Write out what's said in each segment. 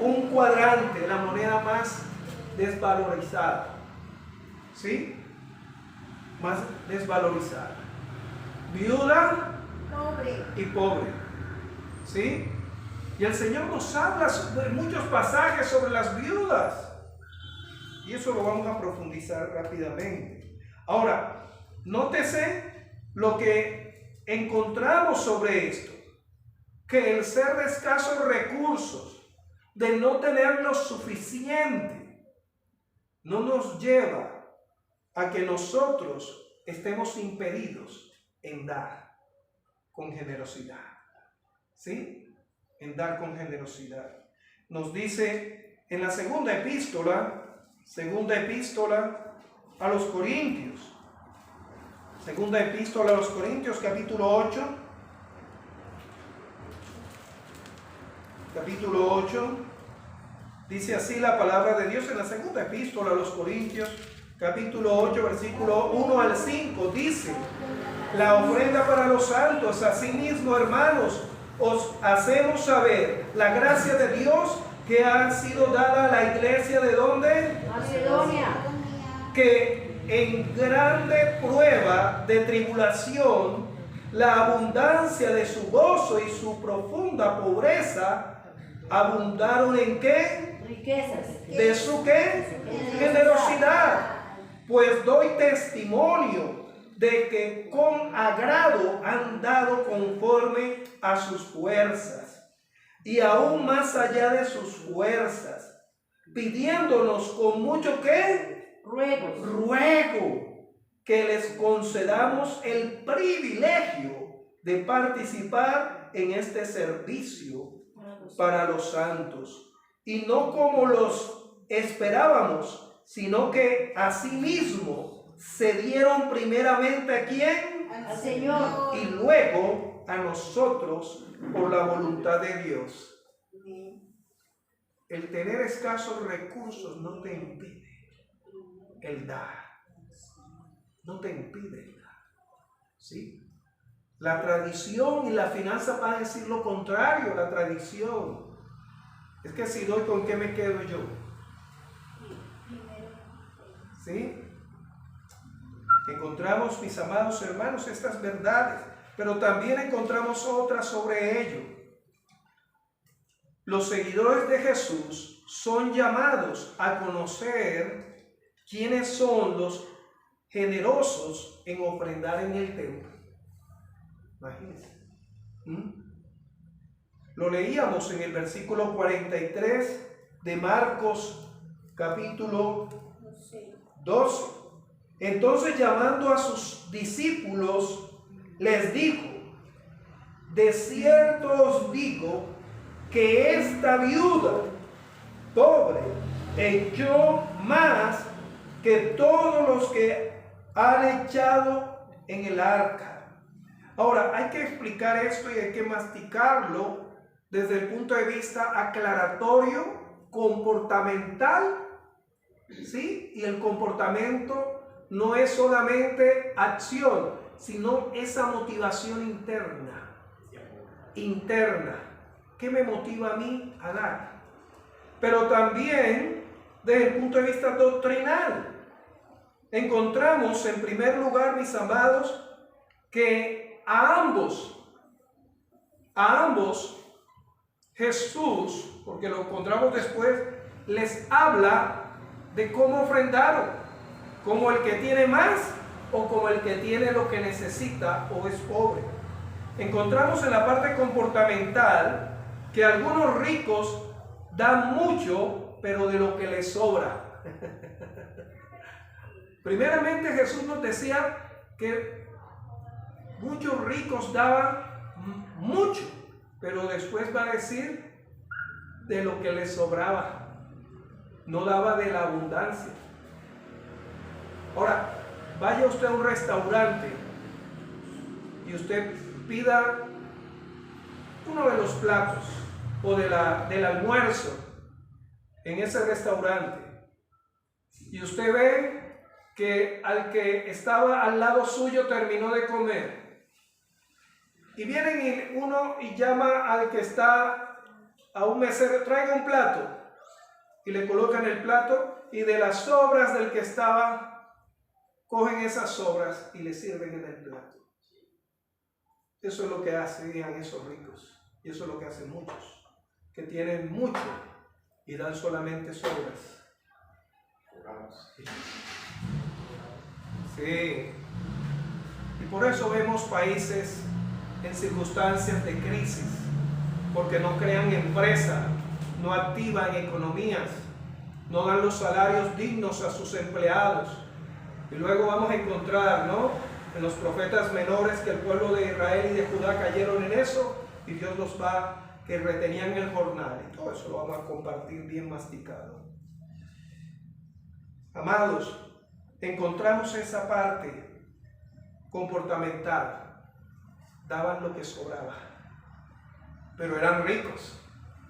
un cuadrante, la moneda más desvalorizada. ¿Sí? Más desvalorizada. Viuda y pobre. ¿Sí? Y el Señor nos habla en muchos pasajes sobre las viudas. Y eso lo vamos a profundizar rápidamente. Ahora, nótese lo que encontramos sobre esto. Que el ser de escasos recursos, de no tener lo suficiente, no nos lleva a que nosotros estemos impedidos en dar con generosidad. ¿Sí? En dar con generosidad. Nos dice en la segunda epístola a los Corintios. Segunda epístola a los Corintios, capítulo 8. Capítulo 8. Dice así la palabra de Dios en la segunda epístola a los Corintios, capítulo 8, versículo 1 al 5. Dice: la ofrenda para los santos, asimismo, hermanos, os hacemos saber la gracia de Dios que ha sido dada a la iglesia de ¿dónde? Macedonia. Que en grande prueba de tribulación, la abundancia de su gozo y su profunda pobreza abundaron ¿en qué? Riquezas. ¿De su qué? Generosidad. Pues doy testimonio de que con agrado han dado conforme a sus fuerzas, y aún más allá de sus fuerzas, pidiéndonos con mucho ¿qué? Ruego que les concedamos el privilegio de participar en este servicio para los santos, y no como los esperábamos, sino que asimismo se dieron primeramente ¿a quién? Al Señor, y luego a nosotros por la voluntad de Dios. El tener escasos recursos no te impide el dar. No te impide el dar. ¿Sí? La tradición y la finanza van a decir lo contrario. La tradición es que si doy, ¿con qué me quedo yo? ¿Sí? Encontramos, mis amados hermanos, estas verdades, pero también encontramos otras sobre ello. Los seguidores de Jesús son llamados a conocer quiénes son los generosos en ofrendar en el templo. Imagínense. Lo leíamos en el versículo 43 de Marcos capítulo 12. Entonces, llamando a sus discípulos, les dijo: de cierto os digo que esta viuda pobre echó más que todos los que han echado en el arca. Ahora, hay que explicar esto y hay que masticarlo desde el punto de vista aclaratorio, comportamental, ¿sí? Y el comportamiento no es solamente acción, sino esa motivación interna. ¿Qué me motiva a mí a dar? Pero también desde el punto de vista doctrinal. Encontramos en primer lugar, mis amados, que a ambos Jesús, porque lo encontramos después, les habla de cómo ofrendaron, como el que tiene más o como el que tiene lo que necesita o es pobre. Encontramos en la parte comportamental que algunos ricos dan mucho, pero de lo que les sobra. Primeramente, Jesús nos decía que muchos ricos daban mucho, pero después va a decir de lo que les sobraba. No daba de la abundancia. Ahora, vaya usted a un restaurante y usted pida uno de los platos o del almuerzo en ese restaurante, y usted ve que al que estaba al lado suyo terminó de comer, y viene uno y llama al que está a un mesero, traiga un plato, y le colocan el plato, y de las sobras del que estaba, cogen esas sobras y le sirven en el plato. Eso es lo que hacían esos ricos, y eso es lo que hacen muchos, que tienen mucho y dan solamente sobras. Sí. Y por eso vemos países en circunstancias de crisis, porque no crean empresas, no activan economías, no dan los salarios dignos a sus empleados. Y luego vamos a encontrar, ¿no?, en los profetas menores, que el pueblo de Israel y de Judá cayeron en eso, y Dios los va, que retenían el jornal. Y todo eso lo vamos a compartir bien masticado. Amados, encontramos esa parte comportamental. Daban lo que sobraba, pero eran ricos.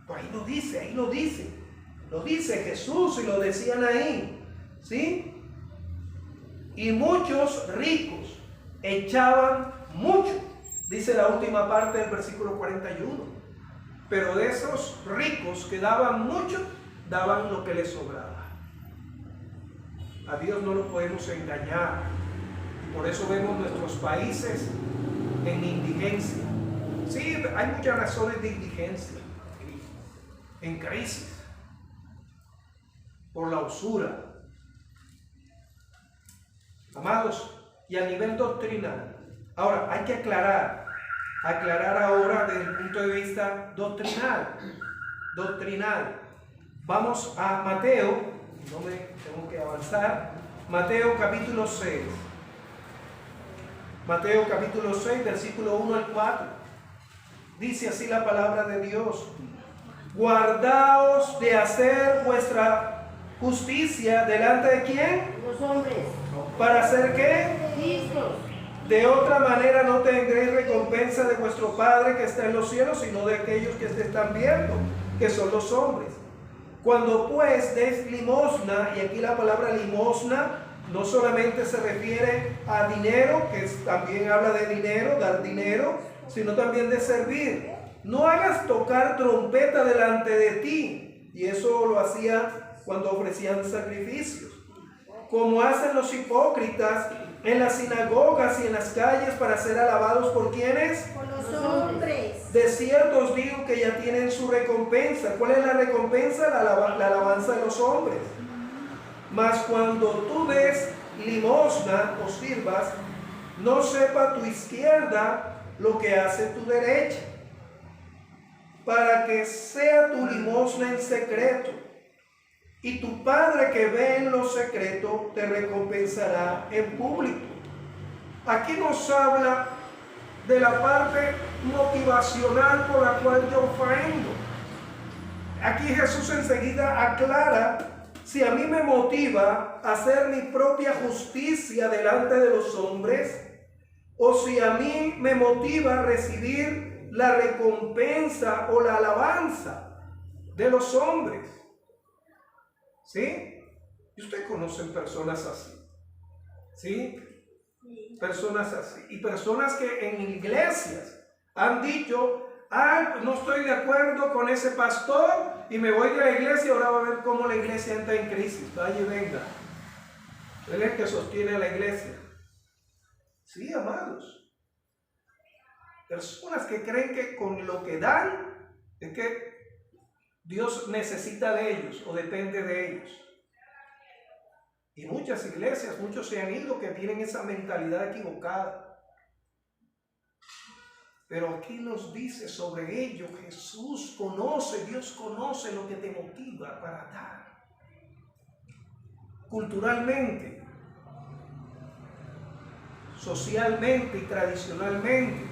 Por ahí lo dice, lo dice Jesús, y lo decían ahí, ¿sí? Y muchos ricos echaban mucho, dice la última parte del versículo 41. Pero de esos ricos que daban mucho, daban lo que les sobraba. A Dios no lo podemos engañar. Y por eso vemos nuestros países en indigencia. Sí, hay muchas razones de indigencia, en crisis, por la usura. Amados, y a nivel doctrinal. Ahora, hay que aclarar ahora desde el punto de vista doctrinal. Vamos a Mateo, no me tengo que avanzar, Mateo capítulo 6. Mateo capítulo 6, versículo 1 al 4. Dice así la palabra de Dios: guardaos de hacer vuestra justicia delante de ¿quién? Los hombres. ¿Para hacer qué? Listos. De otra manera no tendréis recompensa de vuestro Padre que está en los cielos, sino de aquellos que te están viendo, que son los hombres. Cuando pues des limosna, y aquí la palabra limosna no solamente se refiere a dinero, que también habla de dinero, dar dinero, sino también de servir. No hagas tocar trompeta delante de ti, y eso lo hacía cuando ofrecían sacrificios, como hacen los hipócritas en las sinagogas y en las calles para ser alabados por ¿quiénes? Por los hombres. De cierto os digo que ya tienen su recompensa. ¿Cuál es la recompensa? La alabanza de los hombres. Mas cuando tú des limosna o sirvas, no sepa tu izquierda lo que hace tu derecha, para que sea tu limosna en secreto, y tu Padre que ve en lo secreto te recompensará en público. Aquí nos habla de la parte motivacional por la cual yo ofrendo. Aquí Jesús enseguida aclara: si a mí me motiva hacer mi propia justicia delante de los hombres, o si a mí me motiva recibir la recompensa o la alabanza de los hombres. ¿Sí? Y usted conoce personas así. ¿Sí? Personas así. Y personas que en iglesias han dicho: no estoy de acuerdo con ese pastor y me voy de la iglesia. Ahora va a ver cómo la iglesia entra en crisis. Vaya y venga. Él es el que sostiene a la iglesia. Sí, amados. Personas que creen que con lo que dan es que Dios necesita de ellos o depende de ellos. Y muchas iglesias, muchos se han ido que tienen esa mentalidad equivocada. Pero aquí nos dice sobre ello: Jesús conoce, Dios conoce lo que te motiva para dar. Culturalmente, socialmente y tradicionalmente,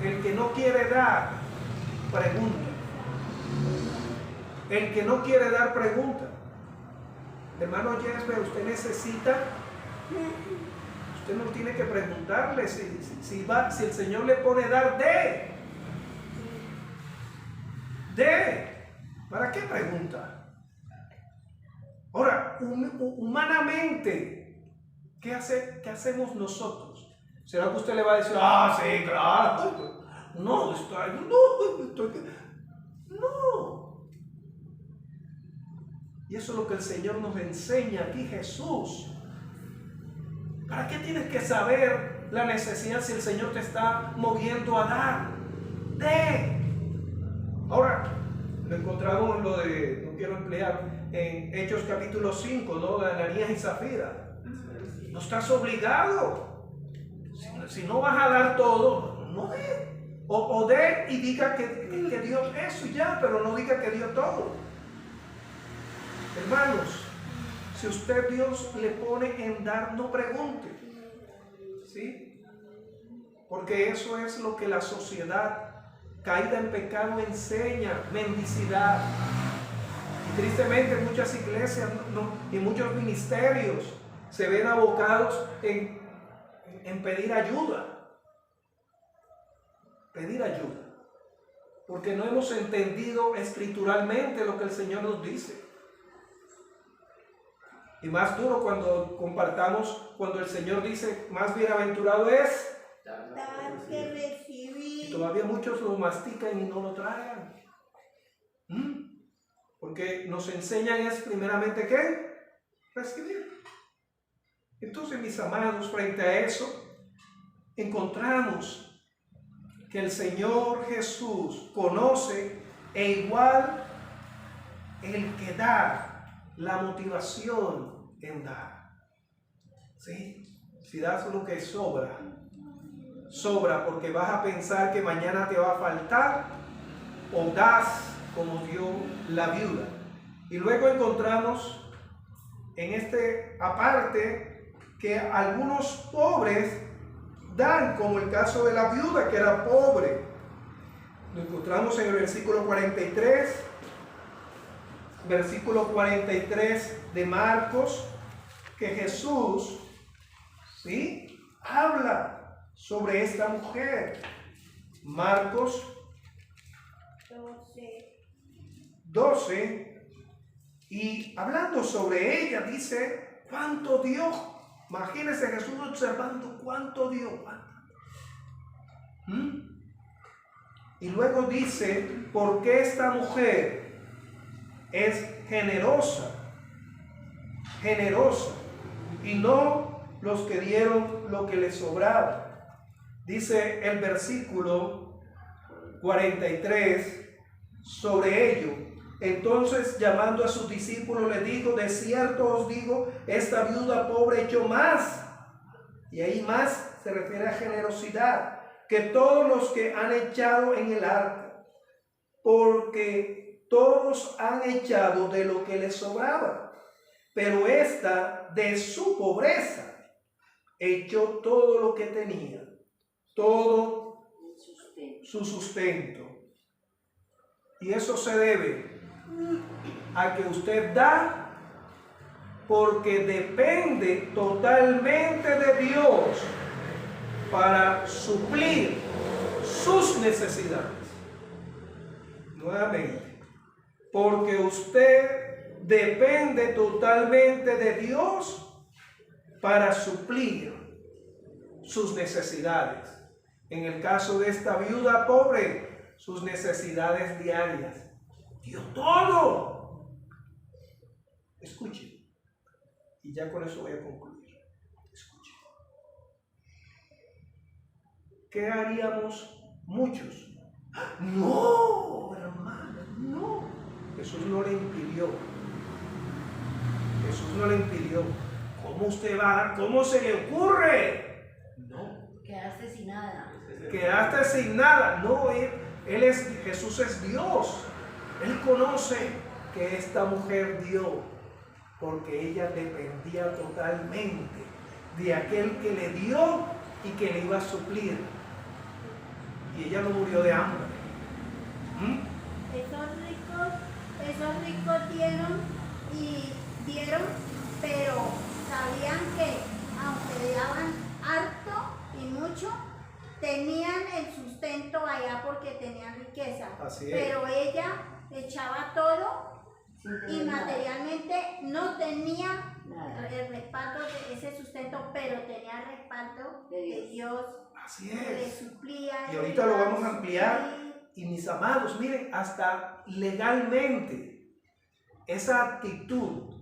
el que no quiere dar, pregunta. El que no quiere dar, pregunta. Hermano Jesper, usted necesita, usted no tiene que preguntarle si el Señor le pone dar, de. ¿Para qué pregunta? Ahora, humanamente, ¿qué hacemos nosotros? ¿Será que usted le va a decir: sí, claro? No. Y eso es lo que el Señor nos enseña aquí, Jesús. ¿Para qué tienes que saber la necesidad si el Señor te está moviendo a dar? De. Ahora, lo encontramos en lo de, no quiero emplear, en Hechos capítulo 5, ¿no? De Ananías y Zafira. No estás obligado. Si no vas a dar todo, no dé. O dé y diga que dio eso y ya, pero no diga que dio todo. Hermanos, si usted Dios le pone en dar, no pregunte. ¿Sí? Porque eso es lo que la sociedad caída en pecado enseña, mendicidad. Y tristemente muchas iglesias y muchos ministerios se ven abocados en pedir ayuda. Pedir ayuda. Porque no hemos entendido escrituralmente lo que el Señor nos dice. Y más duro cuando compartamos, cuando el Señor dice, más bienaventurado es dar que recibir. Y todavía muchos lo mastican y no lo tragan. Porque nos enseñan es primeramente ¿qué? Recibir. Entonces, mis amados, frente a eso, encontramos que el Señor Jesús conoce e igual el que da, la motivación en dar. ¿Sí? Si das lo que sobra, sobra porque vas a pensar que mañana te va a faltar, o das como dio la viuda. Y luego encontramos en este aparte que algunos pobres dan, como el caso de la viuda que era pobre. Lo encontramos en el versículo 43, versículo 43 de Marcos, que Jesús, ¿sí?, habla sobre esta mujer. Marcos 12, y hablando sobre ella dice cuánto dio. Imagínense Jesús observando cuánto dio. Y luego dice, porque esta mujer es generosa, y no los que dieron lo que les sobraba. Dice el versículo 43 sobre ello. Entonces, llamando a sus discípulos, les dijo, de cierto os digo, esta viuda pobre echó más, y ahí más se refiere a generosidad, que todos los que han echado en el arca, porque todos han echado de lo que les sobraba, pero esta de su pobreza echó todo lo que tenía, todo su sustento. Y eso se debe a que usted da porque depende totalmente de Dios para suplir sus necesidades. Nuevamente, porque usted depende totalmente de Dios para suplir sus necesidades. En el caso de esta viuda pobre, sus necesidades diarias. Dio todo. Escuchen. Y ya con eso voy a concluir. Escuchen. ¿Qué haríamos muchos? No, hermano, no. Jesús no le impidió. Jesús no le impidió. ¿Cómo usted va a dar? ¿Cómo se le ocurre? No. Quedaste sin nada. Quedaste sin nada. No, Jesús es Dios. Él conoce que esta mujer dio porque ella dependía totalmente de aquel que le dio y que le iba a suplir. Y ella no murió de hambre. Esos ricos dieron, pero sabían que aunque daban harto y mucho, tenían el sustento allá porque tenían riqueza. Así es. Pero ella echaba todo y materialmente no tenía el respaldo de ese sustento, pero tenía el respaldo de Dios. Así que le es. suplía. Y ahorita lo vamos a ampliar. Y mis amados, miren, hasta legalmente esa actitud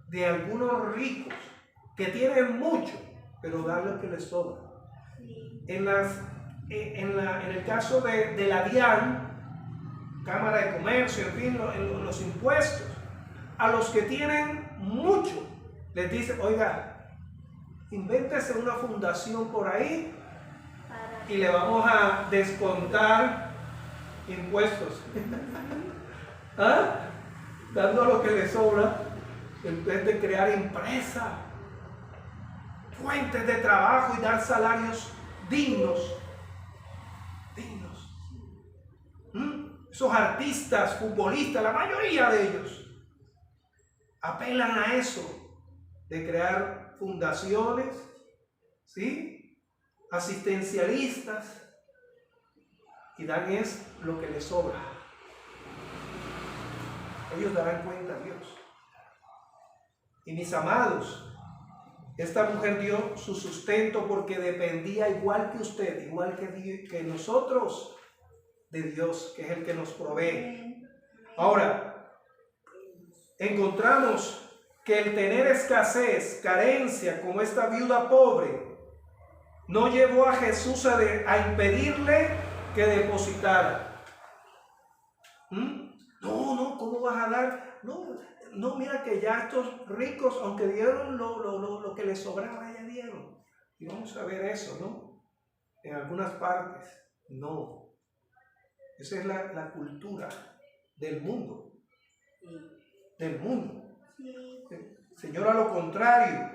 de algunos ricos que tienen mucho, pero dan lo que les sobra. En el caso de la DIAN, Cámara de Comercio, en fin, los impuestos, a los que tienen mucho, les dicen, oiga, invéntese una fundación por ahí y le vamos a descontar impuestos. ¿Ah? Dando lo que le sobra, en vez de crear empresas, fuentes de trabajo y dar salarios dignos. Esos artistas, futbolistas, la mayoría de ellos apelan a eso, de crear fundaciones, ¿sí? Asistencialistas, y dan es lo que les sobra. Ellos darán cuenta a Dios. Y mis amados, esta mujer dio su sustento porque dependía igual que usted, igual que nosotros, de Dios, que es el que nos provee. Ahora, encontramos que el tener escasez, carencia, como esta viuda pobre, no llevó a Jesús a impedirle que depositara. No, ¿cómo vas a dar? No, mira que ya estos ricos, aunque dieron lo que les sobraba, ya dieron. Y vamos a ver eso, ¿no? En algunas partes, no. Esa es la cultura del mundo. Del mundo. El Señor a lo contrario,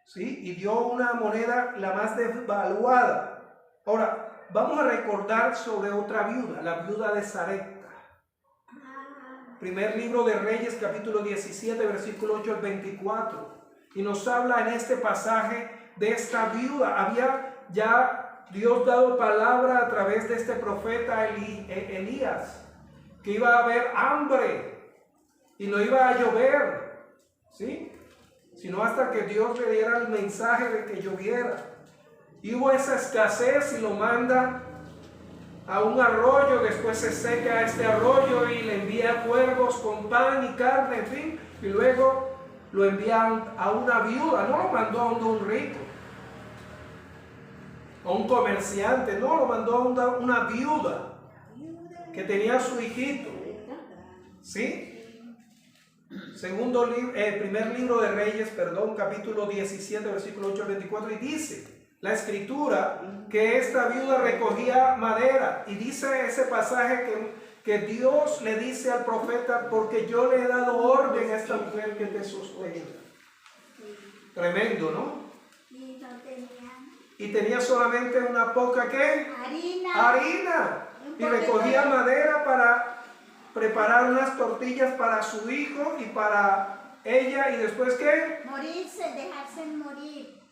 ¿sí? Y dio una moneda la más devaluada. Ahora, vamos a recordar sobre otra viuda, la viuda de Sarepta. Primer libro de Reyes, capítulo 17, versículo 8 al 24. Y nos habla en este pasaje de esta viuda. Había ya Dios dado palabra a través de este profeta Elías, que iba a haber hambre y no iba a llover, ¿sí? Sino hasta que Dios le diera el mensaje de que lloviera. Y hubo esa escasez y lo manda a un arroyo, después se seca este arroyo y le envía cuervos con pan y carne, en fin, y luego lo envían a una viuda. No lo mandó a un rico, a un comerciante, no, lo mandó a una viuda que tenía a su hijito, ¿sí? Primer libro de Reyes, capítulo 17, versículo 8 al 24, y dice la escritura que esta viuda recogía madera, y dice ese pasaje que Dios le dice al profeta, porque yo le he dado orden a esta mujer que te sostenga. Tremendo, ¿no? Y tenía solamente una poca, ¿qué? Harina. Y recogía madera para preparar unas tortillas para su hijo y para ella, y después ¿qué? Dejarse morir.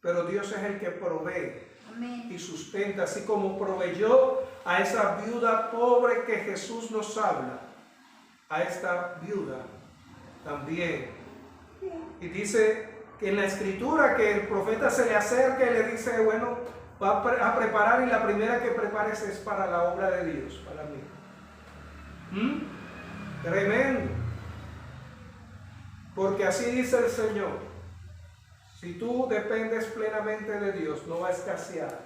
Pero Dios es el que provee. Amén. Y sustenta, así como proveyó a esa viuda pobre que Jesús nos habla, a esta viuda también. Y dice que en la escritura que el profeta se le acerca y le dice, bueno, va a preparar, y la primera que prepares es para la obra de Dios, para mí. Tremendo. Porque así dice el Señor: si tú dependes plenamente de Dios, no va a escasear.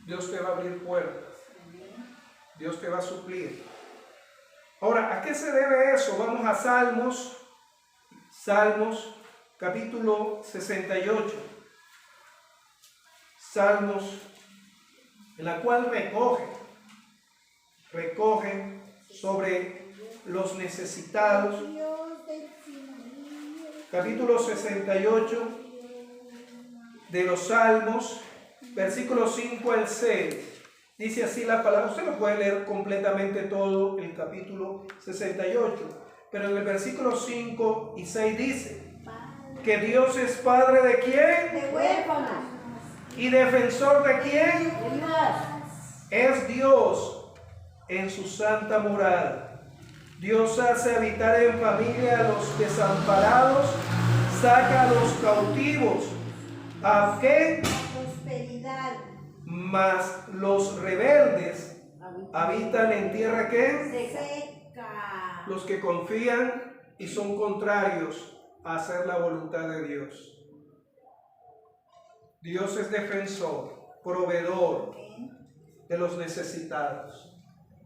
Dios te va a abrir puertas. Dios te va a suplir. Ahora, ¿a qué se debe eso? Vamos a Salmos capítulo 68. Salmos, en la cual recoge sobre los necesitados. Capítulo 68 de los Salmos, versículos 5 al 6. Dice así la palabra. Usted lo puede leer completamente todo el capítulo 68. Pero en el versículo 5 y 6 dice que Dios es padre de quién? De huérfanos. ¿Y defensor de quién? De Dios. Es Dios en su santa morada. Dios hace habitar en familia a los desamparados, saca a los cautivos. ¿A qué? Prosperidad. Mas los rebeldes habitan en tierra ¿qué? Seca. Los que confían y son contrarios a hacer la voluntad de Dios. Dios es defensor, proveedor de los necesitados,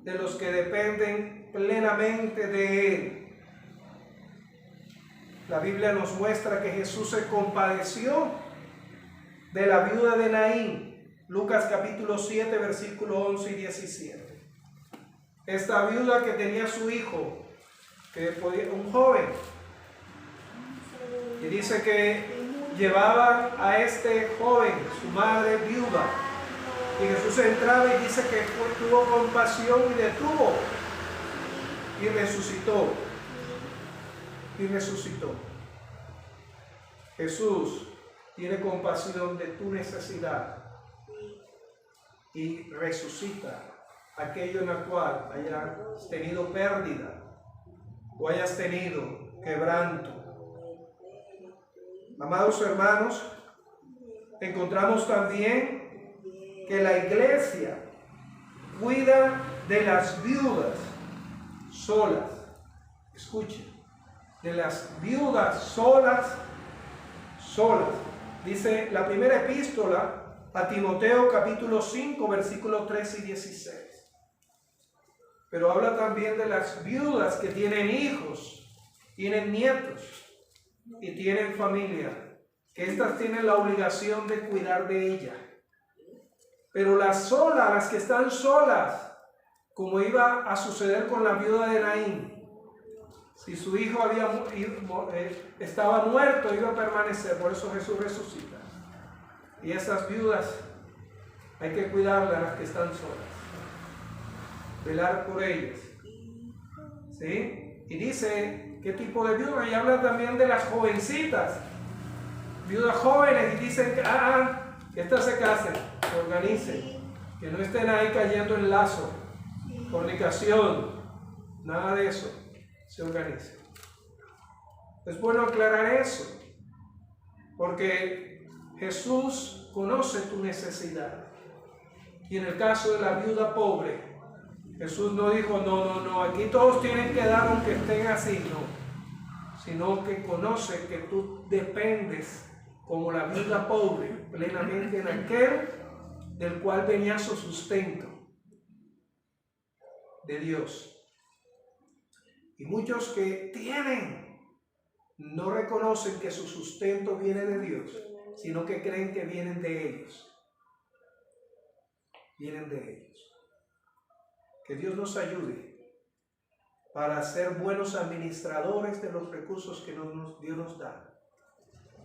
de los que dependen plenamente de Él. La Biblia nos muestra que Jesús se compadeció de la viuda de Naín, Lucas capítulo 7, versículo 11 y 17. Esta viuda que tenía su hijo, un joven, y dice que llevaba a este joven, su madre viuda, y Jesús entraba y dice que tuvo compasión y detuvo, y resucitó. Y resucitó. Jesús tiene compasión de tu necesidad y resucita aquello en la cual hayas tenido pérdida o hayas tenido quebranto. Amados hermanos, encontramos también que la iglesia cuida de las viudas solas. Escuchen, de las viudas solas. Dice la primera epístola a Timoteo capítulo 5 versículos 13 y 16. Pero habla también de las viudas que tienen hijos, tienen nietos y tienen familia, que éstas tienen la obligación de cuidar de ella. Pero las que están solas, como iba a suceder con la viuda de Naín, si su hijo estaba muerto, iba a permanecer. Por eso Jesús resucita. Y esas viudas hay que cuidarlas, las que están solas, velar por ellas, ¿sí? Y dice qué tipo de viudas. Y habla también de las jovencitas, viudas jóvenes, y dicen que estas se casen, se organicen, que no estén ahí cayendo en lazo, fornicación, nada de eso. Se organice. Es bueno aclarar eso, porque Jesús conoce tu necesidad. Y en el caso de la viuda pobre, Jesús no dijo, no, aquí todos tienen que dar aunque estén así, no, sino que conoce que tú dependes como la viuda pobre plenamente en aquel del cual venía su sustento, de Dios. Y muchos que tienen no reconocen que su sustento viene de Dios, sino que creen que vienen de ellos. Vienen de ellos. Que Dios nos ayude para ser buenos administradores de los recursos que Dios nos da.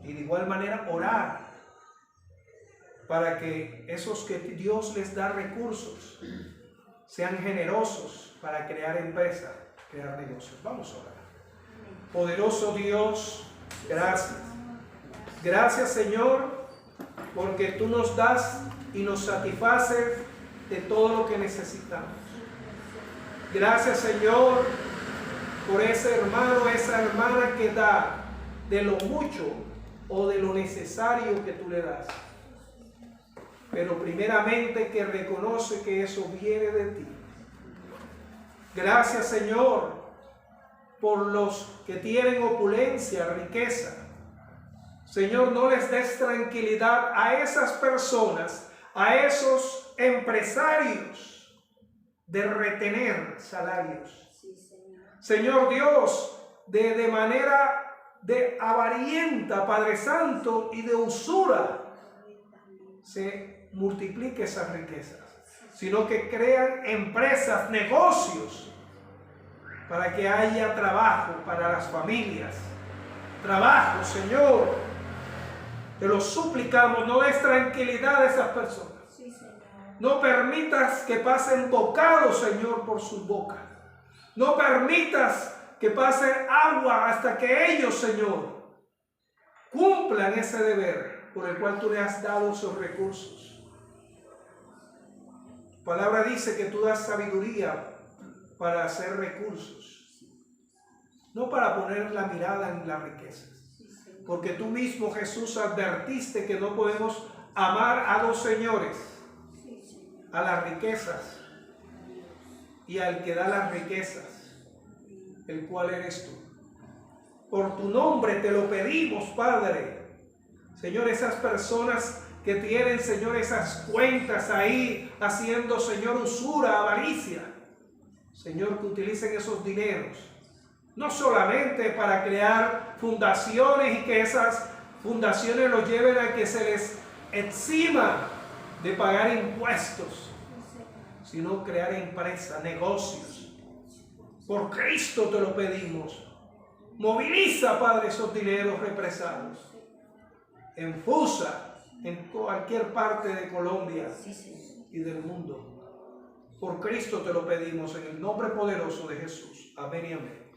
Y de igual manera orar para que esos que Dios les da recursos sean generosos para crear empresas, crear negocios. Vamos a orar. Poderoso Dios, gracias. Gracias, Señor, porque tú nos das y nos satisfaces de todo lo que necesitamos. Gracias, Señor, por ese hermano, esa hermana que da de lo mucho o de lo necesario que tú le das. Pero primeramente que reconoce que eso viene de ti. Gracias, Señor, por los que tienen opulencia, riqueza. Señor, no les des tranquilidad a esas personas, a esos empresarios, de retener salarios. Señor Dios, de manera de avarienta, Padre Santo, y de usura, se multiplique esas riquezas, sino que crean empresas, negocios, para que haya trabajo para las familias. Trabajo, Señor. Te lo suplicamos, no des tranquilidad a esas personas. Sí, Señor. No permitas que pasen bocados, Señor, por sus bocas. No permitas que pase agua hasta que ellos, Señor, cumplan ese deber por el cual tú le has dado esos recursos. Tu palabra dice que tú das sabiduría para hacer recursos, no para poner la mirada en las riquezas. Porque tú mismo, Jesús, advertiste que no podemos amar a dos señores, a las riquezas y al que da las riquezas, el cual eres tú. Por tu nombre te lo pedimos, Padre. Señor, esas personas que tienen, Señor, esas cuentas ahí haciendo, Señor, usura, avaricia. Señor, que utilicen esos dineros, no solamente para crear fundaciones y que esas fundaciones los lleven a que se les exima de pagar impuestos, sino crear empresas, negocios. Por Cristo te lo pedimos. Moviliza, Padre, esos dineros represados. Enfusa en cualquier parte de Colombia y del mundo. Por Cristo te lo pedimos en el nombre poderoso de Jesús. Amén y amén.